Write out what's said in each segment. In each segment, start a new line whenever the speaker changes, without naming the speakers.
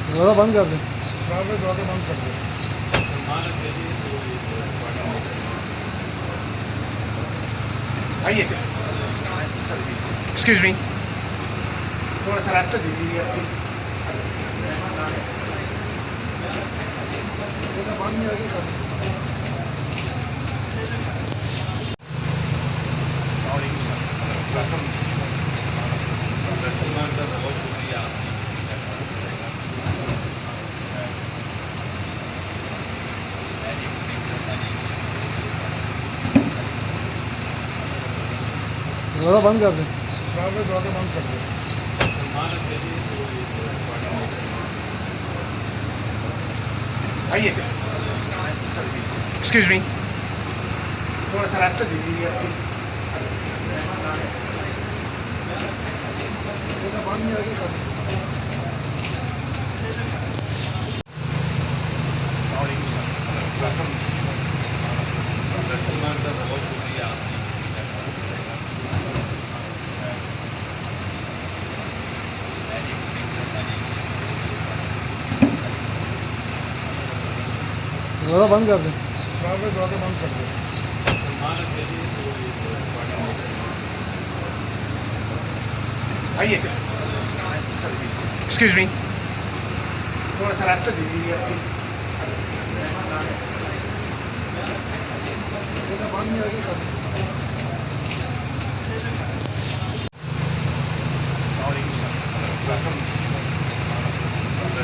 दरवाज़ा बंद कर दें।
शराब में दरवाजा बंद कर दो।
आइए सर, एक्सक्यूज मी, थोड़ा सा रास्ता दे दीजिए आप प्लीज।
बाद में आगे कर दो।
सलमान सर बहुत शुक्रिया।
दरवाज़ा बंद कर दें।
शराब में दरवाजा बंद कर दो।
आइए सर, एक्सक्यूज मी, थोड़ा सा रास्ता दे दीजिए आप प्लीज।
बाद में आगे कर दो।
सलमान सर बहुत शुक्रिया।
दरवाज़ा बंद कर दें।
शराब में दरवाजा बंद कर दो।
आइए सर, एक्सक्यूज मी, थोड़ा सा रास्ता दे दीजिए आप प्लीज।
बाद में आगे कर दो।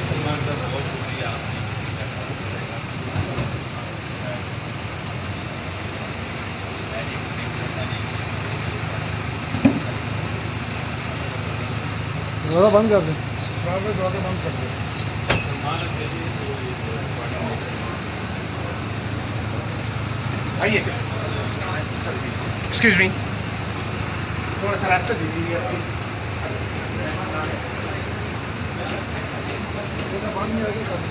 सलमान सर बहुत शुक्रिया।
दरवाज़ा बंद कर दें।
शराब में दरवाजा बंद कर दो।
आइए सर, एक्सक्यूज मी, थोड़ा सा रास्ता दे दीजिए आप प्लीज।
बाद में आगे कर दो।